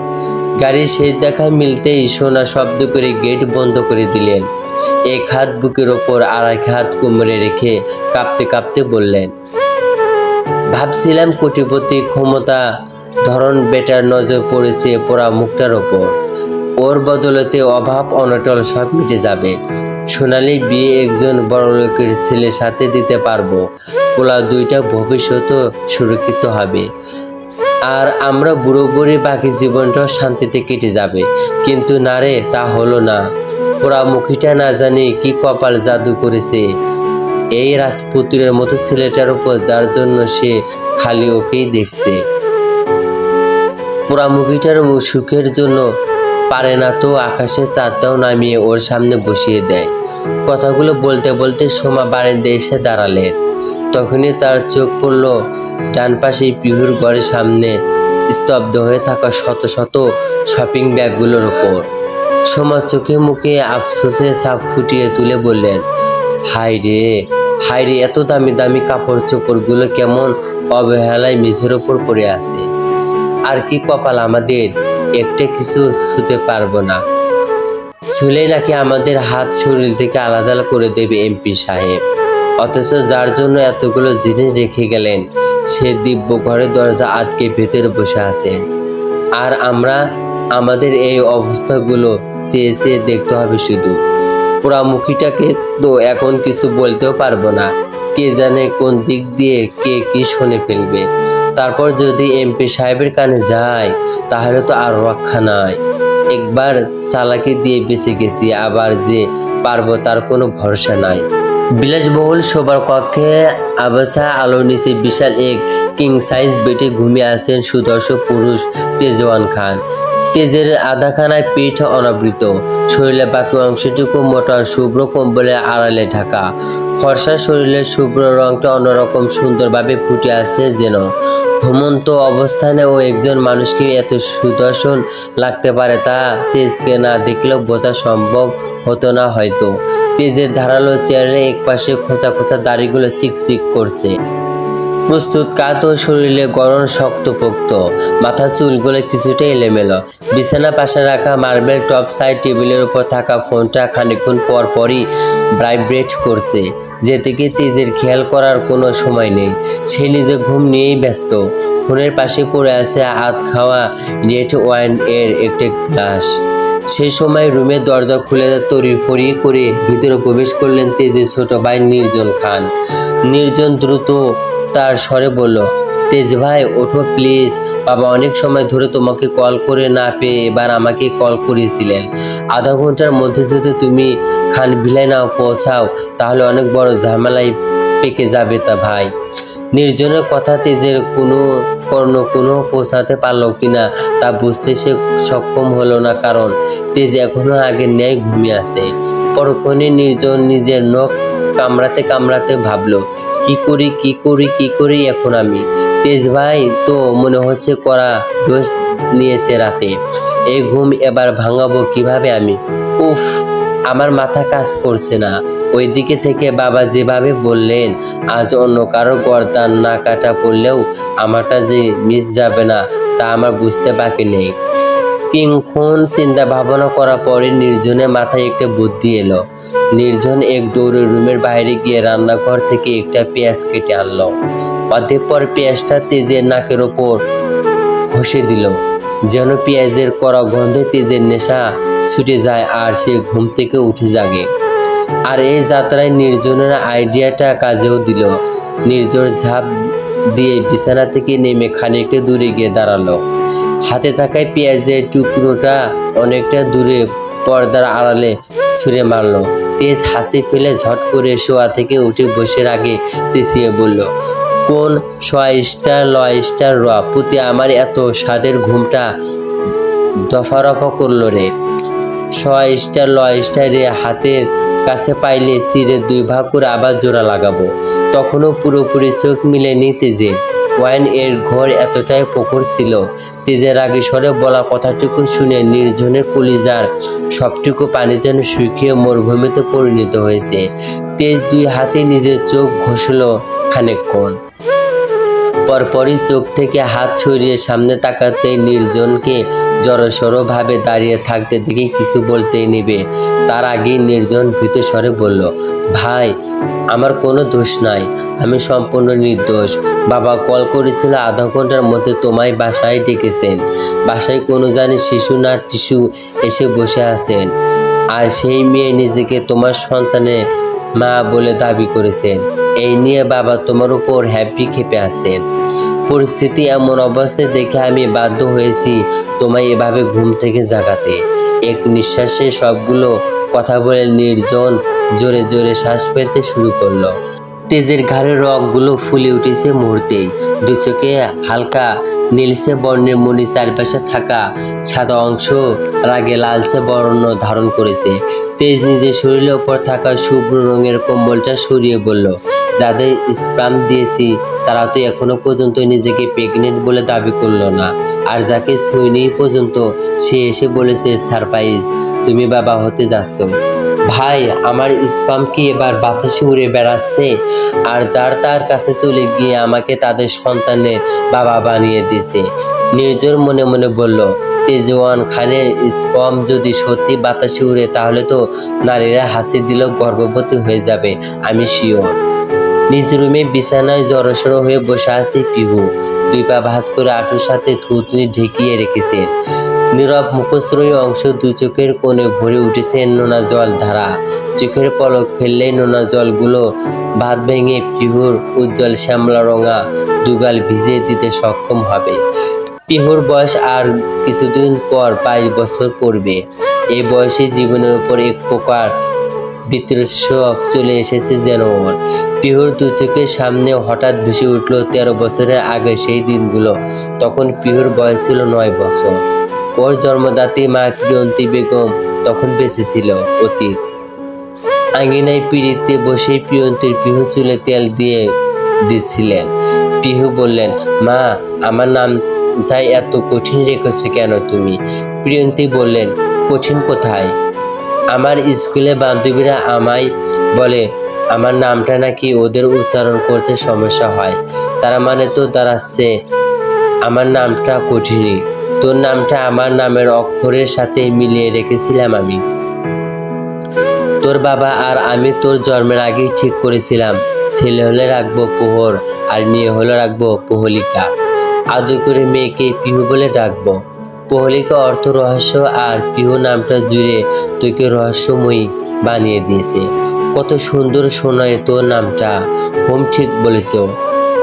Speaker 1: গাড়ির শেষ দেখা মিলতেই সোনা শব্দ করে গেট বন্ধ করে দিলেন। এক হাত বুকের ওপর আর এক হাত কোমরে রেখে কাঁপতে কাঁপতে বললেন, ভাবছিলাম কোটিপতি ক্ষমতা ধরন বেটার নজর পড়েছে পোড়া মুখটার ওপর। ওর বদলতে অভাব অনটল সব মিটে যাবে। সোনালি বিয়ে একজন বড়লোকের ছেলের সাথে দিতে পারবো। পোলা দুইটা ভবিষ্যৎও সুরক্ষিত হবে। আর আমরা বুড়ো বুড়ি বাকি জীবনটাও শান্তিতে কেটে যাবে। কিন্তু না রে, তা হলো না। পোড়া মুখীটা না জানি কি কপাল জাদু করেছে এই রাজপুত্রের মতো ছেলেটার উপর, যার জন্য সে খালি ওকেই দেখছে। পোড়ামুখীটার সুখের জন্য পারে না তো আকাশে চাঁদটাও নামিয়ে ওর সামনে বসিয়ে দেয়। কথাগুলো বলতে বলতে সোমা বারান্দায় এসে দাঁড়ালেন। তখনই তার চোখ পড়ল ডান পাশে পিহুর ঘরের সামনে স্তব্ধ হয়ে থাকা শত শত শপিং ব্যাগগুলোর ওপর। সোমা চোখে মুখে আফসোসে ছাপ ফুটিয়ে তুলে বললেন, হায় রে, এত দামি দামি কাপড় চোপড়গুলো কেমন অবহেলায় মেঝের ওপর পড়ে আছে। আর কি কপাল আমাদের, একটা কিছু ছুতে পারবো না। ছুলে নাকি আমাদের হাত শরীর থেকে আলাদা করে দেবে এমপি সাহেব। অথচ যার জন্য এতগুলো জিনিস রেখে গেলেন সে দিব্য ঘরের দরজা আটকে ভেতরে বসে আছেন। আর আমরা আমাদের এই অবস্থাগুলো চেয়ে চেয়ে দেখতে হবে শুধু। পোড়ামুখীটাকে তো এখন কিছু বলতেও পারবো না। কে জানে কোন দিক দিয়ে কে কি শুনে ফেলবে। তারপর যদি এমপি সাহেবের কানে যায় তাহলে তো আর রক্ষা নাই। একবার চালাকি দিয়ে বেঁচে গেছি, আবার যে পারবো তার কোনো ভরসা নাই। বিলাসবহুল শোবার কক্ষে আবছা আলোর নিচে বিশাল এক কিং সাইজ বেডে ঘুমিয়ে আছেন সুদর্শন পুরুষ তেজওয়ান খান। তেজের আধাখানায় পিঠ অনাবৃত, শরীরের বাকি অংশটুকু মোটা শুভ্র কম্বলের আড়ালে ঢাকা। ফর্সা শরীরের শুভ্র রংটা অন্যরকম সুন্দরভাবে ফুটে আছে যেন। ঘুমন্ত অবস্থানে ও একজন মানুষকে এত সুদর্শন লাগতে পারে তা তেজকে না দেখলেও বোঝা সম্ভব হতো না হয়তো। তেজের ধারালো চেয়ারের একপাশে খোঁচা খোঁচা দাড়িগুলো চিকচিক করছে। প্রস্তুত কাত ও শরীরে গরম শক্তপোক্ত, মাথার চুলগুলো কিছুটা এলোমেলো। বিছানা পাশে রাখা মার্বেল টপ সাইড টেবিলের উপর থাকা ফোনটা খানিকক্ষণ পরই ভাইব্রেট করছে। যেদিকে তেজের খেয়াল করার কোনো সময় নেই, সে নিজে ঘুম নিয়েই ব্যস্ত। ফোনের পাশে পড়ে আছে আধ খাওয়া রেড ওয়াইন এর একটা গ্লাস। সেই সময় রুমের দরজা খুলে তড়িঘড়ি করে ভিতরে প্রবেশ করলেন তেজের ছোট ভাই নির্জন খান। নির্জন দ্রুত তার স্বরে বলল, তেজ ভাই ওঠো প্লিজ। বাবা অনেক সময় ধরে তোমাকে কল করে না পেয়ে এবার আমাকে কল করেছিলেন। আধা ঘন্টার মধ্যে যদি তুমি খান ভিলায় না পৌঁছাও তাহলে অনেক বড় ঝামেলায় পেকে যাবে তা ভাই। নির্জনের কথা তেজের কোনো পৌঁছাতে পারলো কিনা তা বুঝতে সে সক্ষম হলো না, কারণ তেজ এখনো আগের ন্যায় ঘুমিয়ে আছে। পরক্ষণে নির্জন নিজের নখ কামড়াতে কামড়াতে ভাবলো, কি করি এখন আমি। তেজ ভাই তো মনে হচ্ছে কড়া ডোজ নিয়েছে রাতে। এই ঘুম এবার ভাঙাবো কিভাবে আমি? উফ, আমার মাথা কাজ করছে না। ওই দিকে থেকে বাবা যেভাবে বললেন আজ অন্য কারো গর্দান না কাটা পড়লেও আমারটা যে মিস যাবে না তা আমার বুঝতে বাকি নেই। কিংক্ষণ চিন্তা ভাবনা করার পরে নির্জনের মাথায় একটা বুদ্ধি এলো। নির্জন এক দৌড়ে রুমের বাইরে গিয়ে রান্নাঘর থেকে একটা পেঁয়াজ কেটে আনলো। অতঃপর পেঁয়াজটা তেজের নাকের ওপর ঘষে দিল, যেন পেঁয়াজের কড়া গন্ধে তেজের নেশা ছুটে যায় আর সে ঘুম থেকে উঠে জাগে। আর এই যাত্রায় নির্জনের আইডিয়াটা কাজেও দিল। নির্ঝর ঝাঁপ দিয়ে বিছানা থেকে নেমে খানিকটা দূরে গিয়ে দাঁড়ালো। হাতে থাকা পেঁয়াজের টুকরোটা অনেকটা দূরে পর্দার আড়ালে ছুঁড়ে মারলো। তেজ হাসি ফেলে ঝট করে শোয়া থেকে উঠে বসে আগে চেঁচিয়ে বলল, কোন স্টার লয় স্টার র পুঁতে আমার এত স্বাদের ঘুমটা দফারফা করলো রে। স্টার লয় স্টার রে হাতের কাছে পাইলে চিরে 2 ভাগ করে আবার জোড়া লাগাবো। তখনও পুরোপুরি চোখ মিলেনি তেজে। ওয়াইন এর ঘর এতটাই প্রখর ছিল, তেজের আগে স্বরে বলা কথাটুকু শুনে নির্জনের কলিজার সবটুকু পানি যেন শুকিয়ে মরুভূমিতে পরিণত হয়েছে। তেজ 2 হাতে নিজের চোখ ঘষল খানিকক্ষণ, পরপরই চোখ থেকে হাত সরিয়ে সামনে তাকাতে নির্জনকে জড়সড় ভাবে দাঁড়িয়ে থাকতে দেখে কিছু বলতেই নিবে তার আগেই নির্জন ভীত স্বরে বলল, ভাই আমার কোনো দোষ নাই, আমি সম্পূর্ণ নির্দোষ। বাবা কল করেছিল 1/2 ঘন্টার মধ্যে তোমায় বাসায় ডেকেছেন। বাসায় কোনো জানি শিশু না টিসু এসে বসে আছেন, আর সেই মেয়ে নিজেকে তোমার সন্তানের মা বলে দাবি করেছেন। এই নিয়ে বাবা তোমার উপর হ্যাপি খেপে আছেন। পরিস্থিতি এমন অবস্থায় দেখে আমি বাধ্য হয়েছি তোমায় এভাবে ঘুম থেকে জাগাতে। এক নিঃশ্বাসে সবগুলো কথা বলে নির্জন জোরে জোরে শ্বাস ফেলতে শুরু করলো। তেজের ঘাড়ের রগগুলো ফুলে উঠেছে মুহূর্তেই। 2 চোখে হালকা নীলচে বর্ণের মণি চারপাশে থাকা সাদা অংশ রাগে লালচে বর্ণ ধারণ করেছে। তেজ নিজের শরীরের উপর থাকা শুভ্র রঙের কম্বলটা সরিয়ে বলল, যাদের স্পাম দিয়েছি তারা তো এখনো পর্যন্ত নিজেকে প্রেগনেন্ট বলে দাবি করলো না, আর যাকে ছুঁইনি পর্যন্ত সে এসে বলেছে সারপ্রাইজ তুমি বাবা হতে যাচ্ছ। ভাই আমার স্পাম কি এবার বাতাসে উড়ে বেড়াচ্ছে, আর যার তার কাছে চলে গিয়ে আমাকে তাদের সন্তানের বাবা বানিয়ে দিয়েছে। নির্জর মনে মনে বলল, তেজওয়ান খানের স্পাম যদি সত্যি বাতাসে উড়ে তাহলে তো নারীরা হাসি দিলেও গর্ভবতী হয়ে যাবে, আমি শিওর। নিজ রুমে বিছানায় জড়সড় হয়ে বসে আছে পিহু। 2 পা ভাঁজ করে আঁটুর সাথে থুতনি ঢেকিয়ে রেখেছেন। নীরব মুখশ্রয়ী অংশ 2 চোখের কোণে ভরে উঠেছে নোনা জল ধারা। চোখের পলক ফেললেই নোনা জলগুলো ভাত ভেঙে পিহুর উজ্জ্বল শ্যামলা রঙা দুগাল ভিজিয়ে দিতে সক্ষম হবে। পিহুর বয়স আর কিছুদিন পর 22 বছর পড়বে। এই বয়সে জীবনের উপর এক প্রকার বিতৃষ্ণা চলে এসেছে যেন ওর। পিহুর 2 চোখের সামনে হঠাৎ ভেসে উঠল 13 বছরের আগে সেই দিনগুলো। তখন পিহুর বয়স ছিল 9 বছর। ওর জন্মদাত্রী মা প্রিয়ন্তী বেগম তখন বেঁচে ছিল। অতীত আঙ্গিনায় পিড়িতে বসে প্রিয়ন্তীর পিহু চুলে তেল দিয়ে দিচ্ছিলেন। পিহু বললেন, মা আমার নামটাই এত কঠিন রেখেছে কেন তুমি? প্রিয়ন্তী বললেন, কঠিন কোথায়? আমার স্কুলে বান্ধবীরা আমায় বলে আমার নামটা নাকি ওদের উচ্চারণ করতে সমস্যা হয়। তারা মানে তো দাঁড়াচ্ছে আমার নামটা কঠিনই। তোর নামটা আমার নামের অক্ষরের সাথে মিলিয়ে রেখেছিলাম আমি। তোর বাবা আর আমি তোর জন্মের আগেই ঠিক করেছিলাম ছেলে হলে রাখবো প্রহর আর মেয়ে হলে রাখবো প্রহলিকা। আদর করে মেয়েকে পিহু বলে ডাকবো। প্রহলিকা অর্থ রহস্য, আর পিহু নামটা জুড়ে তোকে রহস্যময়ী বানিয়ে দিয়েছে। কত সুন্দর শোনায় তোর নামটা। হোম ঠিক বলেছ।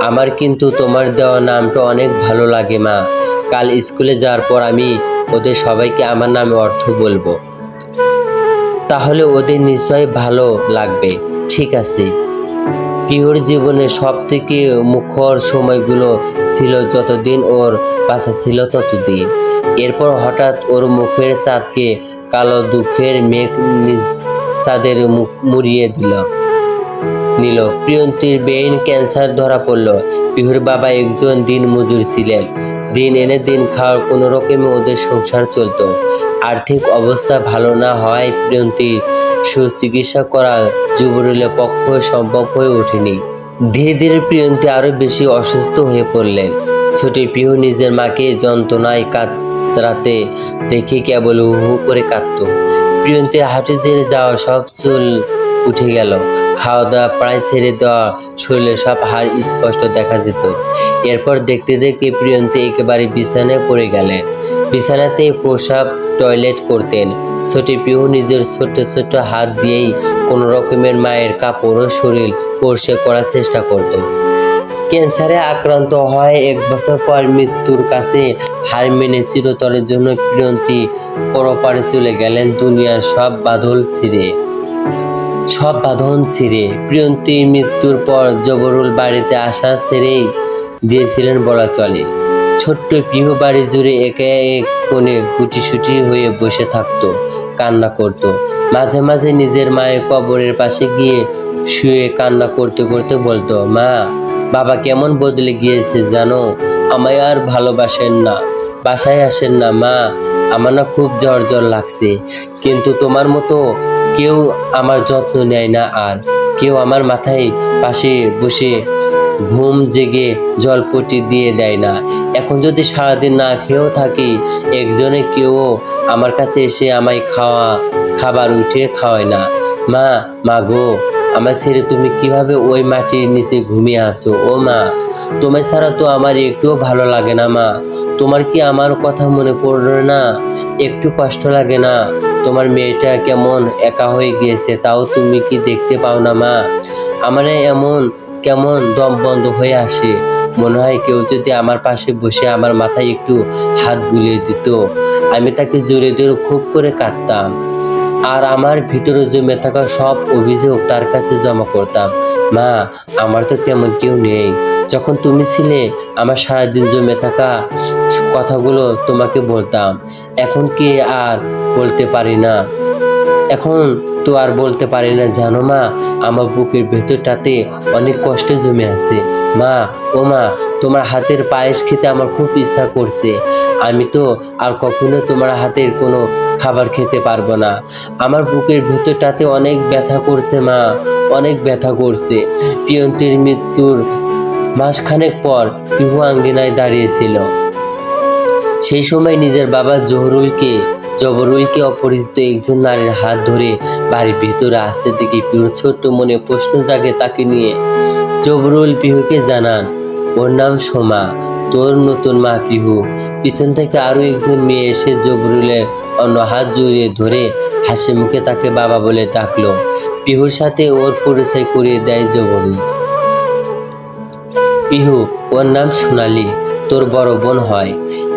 Speaker 1: আমার কিন্তু তোমার দেওয়া নামটা অনেক ভালো লাগে মা। কাল স্কুলে যাওয়ার পর আমি ওদের সবাইকে আমার নামে অর্থ বলবো, তাহলে ওদের নিশ্চয় ভালো লাগবে। ঠিক আছে। পিহুর জীবনের সব থেকে মুখর সময়গুলো ছিল যতদিন ওর বাঁচা ছিল ততদিন। এরপর হঠাৎ ওর মুখের চাঁদকে কালো দুঃখের মেঘ নিজ চাঁদের মুখ মুড়িয়ে নিল। প্রিয়ন্তীর ব্রেইন ক্যান্সার ধরা পড়ল। পিহুর বাবা একজন দিন মজুর ছিলেন। দিন এনে দিন খাওয়ার কোনো রকমে ওদের সংসার চলত। আর্থিক অবস্থা ভালো না হওয়ায় প্রিয়ন্তীর সুচিকিৎসা করা জুবরুলের পক্ষে সম্ভব হয়ে ওঠেনি। ধীরে ধীরে প্রিয়ন্তী আরো বেশি অসুস্থ হয়ে পড়লেন। ছোট পিহু নিজের মাকে যন্ত্রণায় কাতরাতে দেখে কেবল হু হু করে কাঁদত। প্রিয়ন্তীর হাঁটু জেনে যাওয়া সব চুল উঠে গেল। খাওয়া দাওয়া প্রায় ছেড়ে দেওয়া, শরীরে সব হাড় স্পষ্ট দেখা যেত। এরপর দেখতে দেখতে প্রিয়ন্তী একেবারে বিছানায় পড়ে গেলেন। বিছানাতেই প্রসাব টয়লেট করতেন। ছোট পিহু নিজের ছোট্ট ছোট্ট হাত দিয়েই কোনো রকমের মায়ের কাপড় ও শরীর কোর্সে করার চেষ্টা করত। ক্যান্সারে আক্রান্ত হয় 1 বছর পর মৃত্যুর কাছে হার মেনে চিরতরের জন্য প্রিয়ন্তী পরপারে চলে গেলেন দুনিয়ার সব বাঁধন ছিঁড়ে। প্রিয়ন্তীর মৃত্যুর পর জবরুল বাড়িতে আসা ছেড়েই দিয়েছিলেন বলা চলে। ছোট্ট পিহু বাড়ি জুড়ে একে এক কোণে গুটিসুটি হয়ে বসে থাকতো, কান্না করত। মাঝে মাঝে নিজের মায়ের কবরের পাশে গিয়ে শুয়ে কান্না করতে করতে বলতো, মা, বাবা কেমন বদলে গিয়েছে জানো, আমায় আর ভালোবাসেন না, বাসায় আসেন না মা, আমার না খুব জ্বর লাগছে, কিন্তু তোমার মতো কেউ আমার যত্ন নেয় না, আর কেউ আমার মাথায় পাশে বসে ঘুম জেগে জলপটি দিয়ে দেয় না। এখন যদি সারাদিন না খেয়েও থাকি, একজনে কেউ আমার কাছে এসে আমায় খাবার উঠিয়ে খাওয়ায় না। মা গো, আমার ছেড়ে তুমি কিভাবে ওই মাটির নিচে ঘুমিয়ে আসো? ও মা, তোমায় ছাড়া তো আমার একটুও ভালো লাগে না মা। তোমার কি আমার কথা মনে পড়লো না? একটু কষ্ট লাগে না? তোমার মেয়েটা কেমন একা হয়ে গিয়েছে, তাও তুমি কি দেখতে পাও না মা? আমার কেমন দম বন্ধ হয়ে আসে, মনে হয় কেউ যদি আমার পাশে বসে আমার মাথায় একটু হাত বুলিয়ে দিত। আমি তাকে জোরে জোরে খুব করে কাঁদতাম, আর আমার ভিতরে জমে থাকা সব অভিযোগ তার কাছে জমা করতাম। মা, আমার তো তেমন কেউ নেই। যখন তুমি ছিলে, আমার সারাদিন জমে থাকা কথাগুলো তোমাকে বলতাম। এখন কি আর বলতে পারি না? এখন তো আর বলতে পারি না জানো মা, আমার বুকের ভেতরটাতে অনেক কষ্ট জমে আছে। মা, ও মা, তোমার হাতের পায়েস খেতে আমার খুব ইচ্ছা করছে। আমি তো আর কখনো তোমার হাতের কোনো খাবার খেতে পারবো না। আমার বুকের ভেতরটাতে অনেক ব্যথা করছে মা, অনেক ব্যথা করছে। প্রিয়ন্তীর মৃত্যুর মাসখানেক পর পিহু আঙ্গিনায় দাঁড়িয়েছিল। সেই সময় নিজের বাবা জবরুলকে অপরিচিত একজন নারীর হাত ধরে বাড়ির ভেতরে আসতে দেখে পিহুর ছোট্ট মনে প্রশ্ন জাগে তাকে নিয়ে। জবরুল পিহুকে জানান, ওর নাম সোমা, তোর নতুন মা পিহু। পিছন থেকে আরো একজন মেয়ে এসে জবরুলের অন্য হাত জড়িয়ে ধরে হাসি মুখে তাকে বাবা বলে ডাকলো। পিহুর সাথে ওর পরিচয় করিয়ে দেয় জবরুল। পিহু, ওর নাম সোনালি, তোর বড় বোন হয়।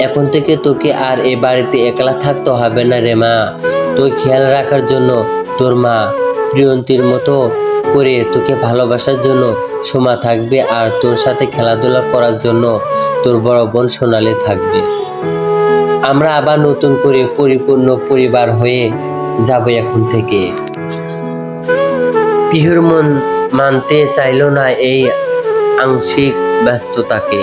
Speaker 1: এখন থেকে তোকে আর এ বাড়িতে একলা থাকতে হবে না রে মা। তোর খেয়াল রাখার জন্য তোর মা প্রিয়ন্তীর মতো করে তোকে ভালোবাসার জন্য সোমা থাকবে, আর তোর সাথে খেলাধুলা করার জন্য তোর বড় বোন সোনালি থাকবে। আমরা আবার নতুন করে পরিপূর্ণ পরিবার হয়ে যাব এখন থেকে। পিহুর মন মানতে চাইল না এই আংশিক ব্যস্ততাকে।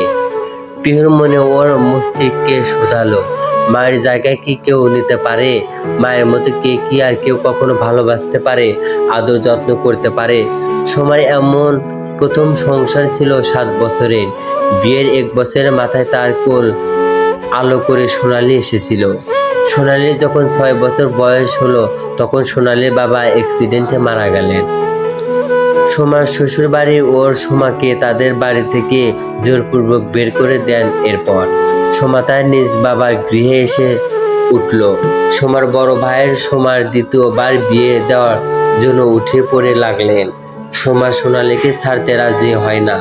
Speaker 1: পিহুর মনে ওর মস্তিষ্কে শোধালো, মায়ের জায়গায় কি কেউ নিতে পারে? মায়ের মতো কি আর কেউ কখনো ভালোবাসতে পারে, আদর যত্ন করতে পারে? সময় এমন প্রথম সংসার ছিল 7 বছরের। বিয়ের 1 বছরের মাথায় তার কোল আলো করে সোনালি এসেছিল। সোনালির যখন 6 বছর বয়স হলো, তখন সোনালির বাবা অ্যাক্সিডেন্টে মারা গেলেন। সোমার শ্বশুর বাড়ি ওর সোমাকে তাদের বাড়ি থেকে জোরপূর্বক বের করে দেন। এরপর সোমা তার নিজ বাবার গৃহে এসে উঠল। সোমার বড় ভাইয়ের সোমার দ্বিতীয়বার বিয়ে দেওয়ার জন্য উঠে পড়ে লাগলেন। সোমা সোনালীকে ছাড়তে রাজি হয় না।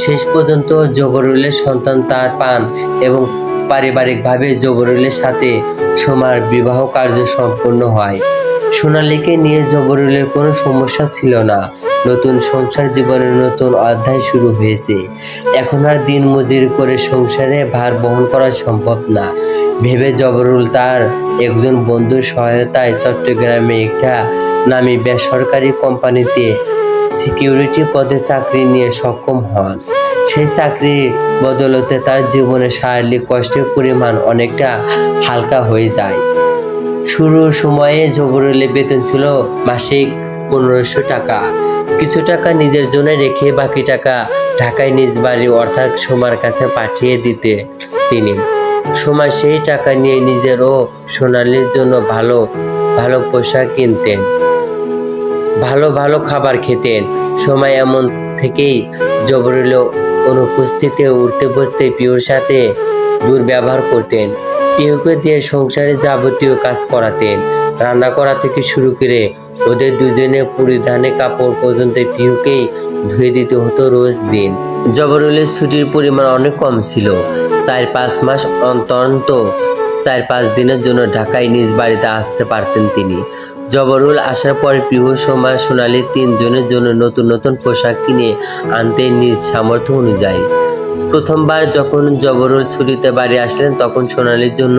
Speaker 1: শেষ পর্যন্ত জবরুলের সন্তান তার পান এবং পারিবারিকভাবে জবরুলের সাথে সোমার বিবাহ কার্য সম্পন্ন হয়। সোনালীকে নিয়ে জবরুলের কোনো সমস্যা ছিল না। নতুন সংসার জীবনের নতুন অধ্যায় শুরু হয়েছে। এখন আর দিন মজুরি করে সংসারে ভার বহন করা সম্ভব না ভেবে জবরুল তার একজন বন্ধুর সহায়তায় চট্টগ্রামে একটা নামী বেসরকারি কোম্পানিতে সিকিউরিটি পদে চাকরি নিয়ে সক্ষম হন। সেই চাকরির বদলতে তার জীবনে শারীরিক কষ্টের পরিমাণ অনেকটা হালকা হয়ে যায়। শুরুর সময়ে জবরুলের বেতন ছিল মাসিক 1500 টাকা। কিছু টাকা নিজের জন্য রেখে বাকি টাকা ঢাকায় নিজ বাড়ি অর্থাৎ সোমার কাছে পাঠিয়ে দিতে তিনি। সোমা সেই টাকা নিয়ে নিজের ও সোনালীর জন্য ভালো ভালো পোশাক কিনতেন, ভালো ভালো খাবার খেতেন। সময় এমন থেকেই জবরুল অনুপস্থিতিতে উঠতে বসতে পিহুর সাথে দুর্ব্যবহার করতেন। পিহুকে দিয়ে সংসারে যাবতীয় কাজ করাতেন, রান্না করা থেকে শুরু করে ওদের দুজনের পরিধানে কাপড় পর্যন্ত পিহুকেই ধুয়ে দিতে হতো রোজ দিন। জবরুলের ছুটির পরিমাণ অনেক কম ছিল। 4-5 মাস অন্তর 4-5 দিনের জন্য ঢাকায় নিজ বাড়িতে আসতে পারতেন তিনি। জবরুল আসার পর পিহু, সোমা, সোনালী তিনজনের জন্য নতুন নতুন পোশাক কিনে আনতে নিজ সামর্থ্য অনুযায়ী। প্রথমবার যখন জবরুল ছুটিতে বাড়ি আসলেন তখন সোনালীর জন্য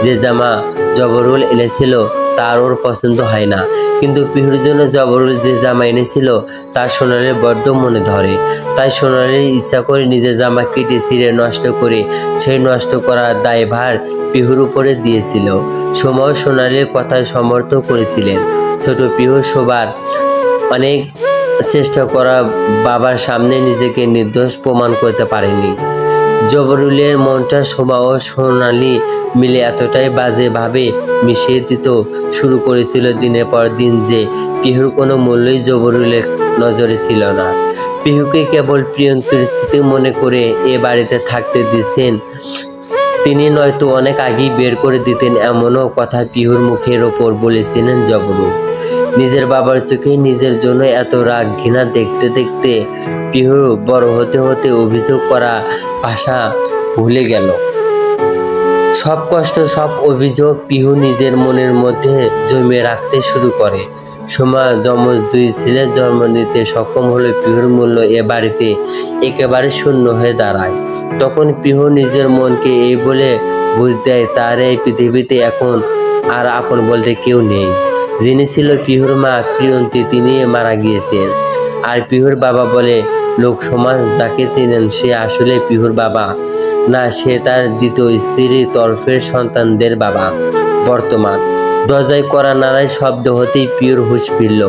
Speaker 1: যে জামা জবরুল এনেছিল তার ওর পছন্দ হয় না, কিন্তু পিহুর জন্য জবরুল যে জামা এনেছিল তার সোনালীর বড্ড মনে ধরে। তাই সোনালীর ইচ্ছা করে নিজের জামা কেটে ছিঁড়ে নষ্ট করে সেই নষ্ট করার দায়ভার পিহুর উপরে দিয়েছিল। সোমাও সোনালীর কথায় সমর্থন করেছিলেন। ছোট পিহু সবার অনেক চেষ্টা করা বাবার সামনে নিজেকে নির্দোষ প্রমাণ করতে পারেনি। জবরুলের মনটা সোমা ও সোনালী মিলে এতটাই বাজেভাবে মিশিয়ে দিতে শুরু করেছিল দিনের পর দিন যে পিহুর কোনো মূল্যই জবরুলের নজরে ছিল না। পিহুকে কেবল প্রিয়ন্তীর স্মৃতি মনে করে এ বাড়িতে থাকতে দিচ্ছেন তিনি, নয়তো অনেক আগেই বের করে দিতেন, এমনও কথা পিহুর মুখের ওপর বলেছিলেন জবরুল। নিজের বাবার চোখে নিজের জন্য এত রাগ ঘৃণা দেখতে দেখতে পিহু বড় হতে হতে অভিযোগ করা ভাষা ভুলে গেল। সব কষ্ট, সব অভিযোগ পিহু নিজের মনের মধ্যে জমিয়ে রাখতে শুরু করে। সোমা যমজ 2 ছেলে জন্ম নিতে সক্ষম হলে পিহুর মূল্য এ বাড়িতে একেবারে শূন্য হয়ে দাঁড়ায়। তখন পিহু নিজের মনকে এই বলে বুঝ দেয় তার এই পৃথিবীতে এখন আর আপন বলতে কেউ নেই। যিনি ছিল পিহুর মা প্রিয়ন্তী তিনি মারা গিয়েছেন। আর পিহুর বাবা বলে লোক সমাজ যাকে চেনেন সে আসলে পিহুর বাবা না, সে তার দ্বিতীয় স্ত্রীর তরফের সন্তানদের বাবা। বর্তমান দরজায় কড়া নাড়ায় শব্দ হতেই পিহুর হুঁশ ফিরল।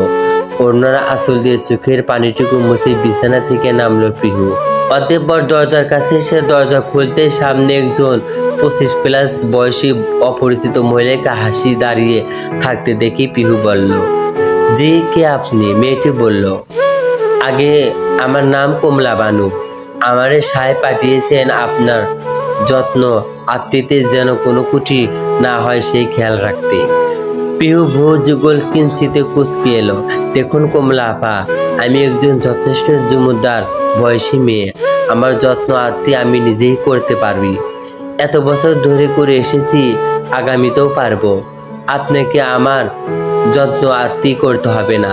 Speaker 1: ওড়নার আঁচল দিয়ে চোখের পানিটুকু মুছে বিছানা থেকে নামলো পিহু। অতঃপর দরজার কাছে সে দরজা খুলতে সামনে একজন 25+ বয়সী অপরিচিত মহিলাকে হাসি দাঁড়িয়ে থাকতে দেখে পিহু বলল, জি কে আপনি? মেয়েটি বলল, আগে আমার নাম কমলা বানু। আমারে সাহেব পাঠিয়েছেন আপনার যত্ন আত্মীয়তে যেন কোনো ত্রুটি না হয় সেই খেয়াল রাখতে। পিহু ভূ যুগল কিঞ্চিতে কুচকে এলো। দেখুন কমলা আপা, আমি একজন যথেষ্ট জমিদার বয়সী মেয়ে। আমার যত্ন আত্মি আমি নিজেই করতে পারবি। এত বছর ধরে করে এসেছি, আগামীতেও পারবো। আপনাকে আমার যত্ন আত্মি করতে হবে না।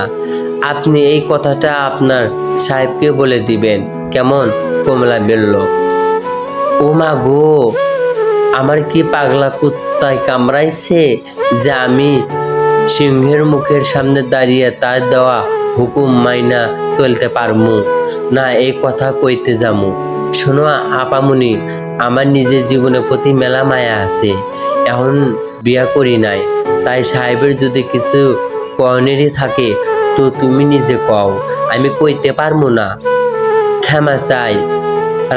Speaker 1: আপনি এই কথাটা আপনার সাহেবকে বলে দিবেন কেমন? কমলা বলল, ও মা গো, আমার কি পাগলা কুত্তায় কামড়াইছে যে আমি সিংহের মুখের সামনে দাঁড়িয়ে তার দেওয়া হুকুম মাইনা চলতে পারমু না? এই কথা কইতে যামু। শোনো আপামনি, আমার নিজের জীবনের প্রতি মেলা মায়া আছে। এখন বিয়া করি নাই, তাই সাহেবের যদি কিছু কওনেরই থাকে তো তুমি নিজে কও, আমি কইতে পারমু না। ক্ষমা চাই।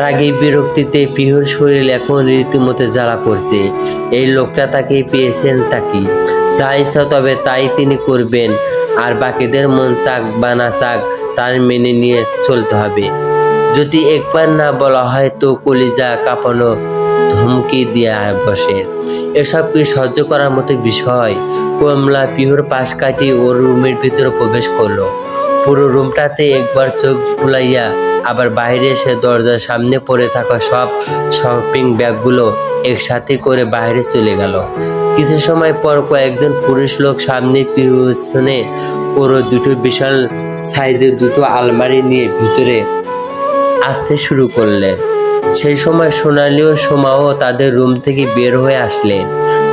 Speaker 1: রাগে বিরক্তিতে পিহুর শরীর এখন রীতিমতো জ্বালা করছে। এই লোকটা তাকে পেয়েছেন তাকে যা ইচ্ছা তবে তাই তিনি করবেন, আর বাকিদের মন চাক বা না চাক তার মেনে নিয়ে চলতে হবে। যদি একবার না বলা হয় তো কলিজা কাঁপানো ধমকি দিয়ে বসে। এসব কি সহ্য করার মতো বিষয়? কমলা পিহুর পাশ কাটিয়ে ওর রুমের ভিতরে প্রবেশ করলো। পুরো রুমটাতে একবার চোখ বুলাইয়া আবার বাইরে এসে দরজার সামনে পড়ে থাকা সব শপিং ব্যাগগুলো একসাথে করে বাইরে চলে গেল। কিছু সময় পর কয়েকজন পুরুষ লোক সামনে পিছনে পুরো দুটো বিশাল সাইজের দুটো আলমারি নিয়ে ভিতরে আসতে শুরু করলেন। সেই সময় সোনালী ও সোমাও তাদের রুম থেকে বের হয়ে আসলেন।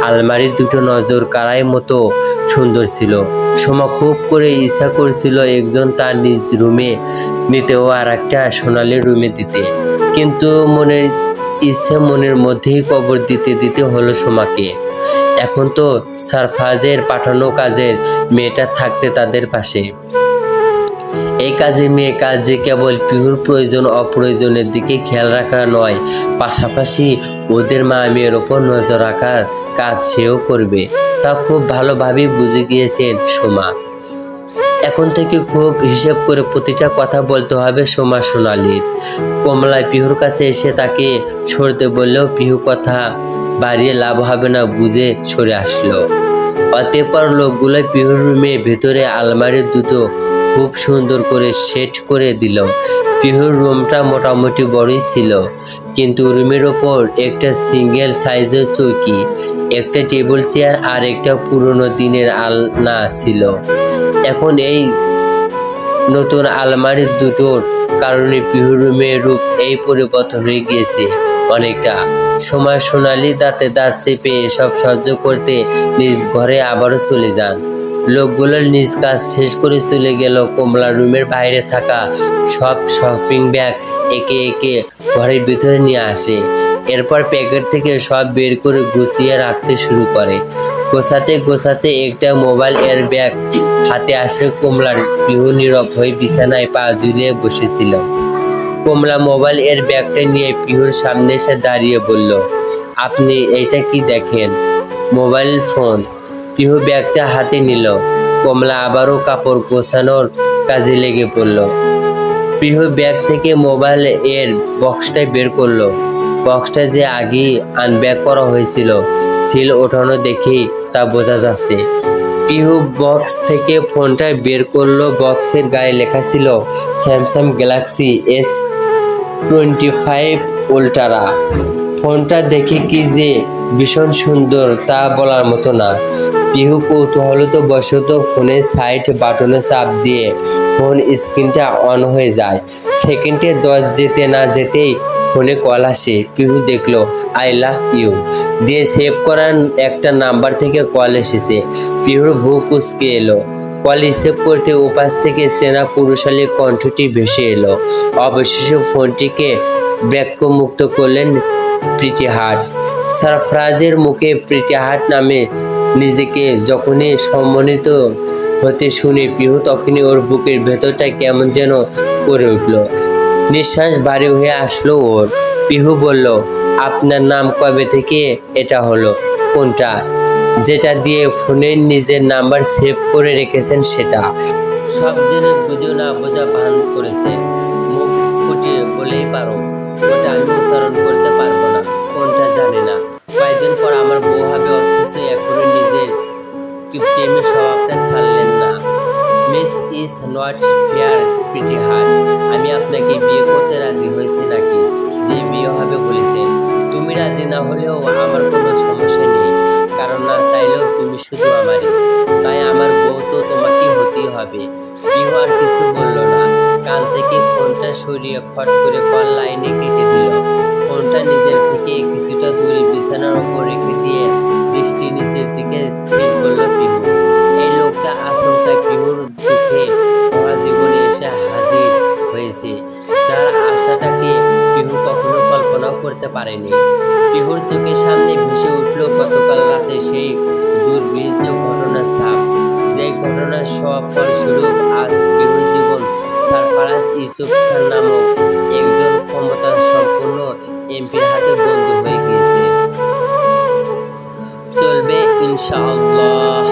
Speaker 1: আলমারির দুটো নজর কাড়ার মতো সুন্দর ছিল। সোমা খুব করে ইচ্ছা করছিল একজন তার নিজ রুমে নিতে ও আর একটা সোনালীর রুমে দিতে, কিন্তু মনের ইচ্ছে মনের মধ্যেই কবর দিতে দিতে হলো সোমাকে। এখন তো সারফাজের পাঠানো কাজের মেয়েটা থাকতে তাদের পাশে। এই কাজে মেয়ে কাজ যে কেবল পিহুর প্রয়োজন অপ্রয়োজনের দিকে খেয়াল রাখা নয়, পাশাপাশি ওদের মা মেয়ের ওপর নজর রাখার কাজ সেও করবে, তা খুব ভালোভাবেই বুঝে গিয়েছেন সোমা। এখন থেকে খুব হিসেব করে প্রতিটা কথা বলতে হবে সোমা সোনালীর। কমলায় পিহুর কাছে এসে তাকে সরতে বললেও পিহু কথা বাড়িয়ে লাভ হবে না বুঝে সরে আসলো। অতঃপর লোকগুলো পিহুর রুমের ভেতরে আলমারি দুটো খুব সুন্দর করে সেট করে দিল। পিহুর রুমটা মোটামুটি বড়ই ছিল, কিন্তু রুমের ওপর একটা সিঙ্গেল সাইজের চৌকি, একটা টেবিল চেয়ার আর একটা পুরনো দিনের আলনা ছিল। এখন এই নতুন আলমারি দুটোর কারণে পিহুর রুমের রূপ এই পরিবর্তন হয়ে গিয়েছে অনেকটা। সময় সোনালি দাঁতে দাঁত চেপে এসব সহ্য করতে নিজ ঘরে আবারও চলে যান। লোকগুলোর নিজ কাজ শেষ করে চলে গেল। কমলা রুমের বাইরে থাকা সব শপিং ব্যাগ একে একে ঘরের ভিতরে নিয়ে আসে। এরপর প্যাকেট থেকে সব বের করে গুছিয়ে রাখতে শুরু করে। গোছাতে গোছাতে একটা মোবাইল এর ব্যাগ হাতে আসে কমলার। পিহু নীরব হয়ে বিছানায় পা ঝুলিয়ে বসেছিল। কমলা মোবাইল এর ব্যাগটা নিয়ে পিহুর সামনে এসে দাঁড়িয়ে বলল, আপনি এইটা কি দেখেন? Mobile phone. পিহু ব্যাগটা হাতে নিল। কমলা আবারও কাপড় গোছানোর কাজে লেগে পড়ল। পিহু ব্যাগ থেকে মোবাইল এর বক্সটা বের করলো। বক্সটা যে আগে আনব্যাগ করা হয়েছিল, সিল ওঠানো দেখেই তা বোঝা যাচ্ছে। পিহু বক্স থেকে ফোনটা বের করলো। বক্সের গায়ে লেখা ছিল স্যামসাং গ্যালাক্সি S25 আল্ট্রা। ফোনটা দেখে কি যে ভীষণ সুন্দর তা বলার মতো না। পিহু কৌতূহলবশত ফোনের সাইড বাটনে চাপ দিয়ে ফোন স্ক্রিনটা অন হয়ে যায়। সেকেন্ডে 10 যেতে না যেতেই ফোনে কল আসে। পিহু দেখলো আই লাভ ইউ দিয়ে সেভ করার একটা নাম্বার থেকে কল এসেছে। পিহুর ভ্রু কুঁচকে এলো। কল রিসিভ করতে উপাস থেকে চেনা পুরুষালী কণ্ঠটি ভেসে এলো। অবশেষে ফোনটিকে বাক্যমুক্ত করলেন প্রিটি হার্ট। সারফরাজের মুখে প্রিটি হার্ট নামে নিজেকে যখনই সম্মানিত হতে শুনে পিহু তখনই ওর বুকের ভেতরটা কেমন যেন করে উঠল। নিঃশ্বাস ভারী হয়ে আসলো ওর। পিহু বলল, আপনার নাম কবে থেকে এটা হলো? কোনটা? যেটা দিয়ে ফোনের নিজের নাম্বার সেভ করে রেখেছেন সেটা। সব জেনে বুঝেও না বোঝা ভান করেছে। মুখ ফুটিয়ে বলেই পারো, ওটা আমি উচ্চারণ করতে পারবো না। কোনটা জানি না। কয়েকদিন পর আমার বউ হবে, অথচ এখনো নিজের প্রেমের স্বভাবটা ছাড়লেন না। Miss is not fair pretty heart. আমি আপনাকে বিয়ে করতে রাজি হয়েছি নাকি? যে বিয়ে হবে বলেছেন। তুমি রাজি না হলেও আমার কোনো সমস্যা নেই, কারণ না চাইলেও তুমি শুধু আমারই। তাই আমার বউ তো তোমাকেই হতেই হবে। পিহু আর কিছু বলল না। কান থেকে ফোনটা সরিয়ে খট করে কল লাইনে কেটে দিল। ফোনটা নিজের থেকে কিছুটা দূরে বিছানার উপর রেখে দিয়ে দৃষ্টি নিচের দিকে স্থির করল পিহু। এই লোকটা আচমকা পিহুর দুঃখে ভরা জীবনে এসে হাজির হয়েছে, যার আশাটাকে পিহু কখনো কল্পনাও করতে পারেনি। পিহুর চোখের সামনে ভেসে উঠল গতকাল রাতে সেই দুর্বৃত্ত ঘটনার ছাপ। যে ঘটনার ফলস্বরূপ আজ পিহুর জীবন সারফরাজ ইউসুফ খান নামক একজন ক্ষমতা সম্পন্ন এমপির হাতে বন্দী হয়ে গিয়েছে। চলবে ইনশাআল্লাহ।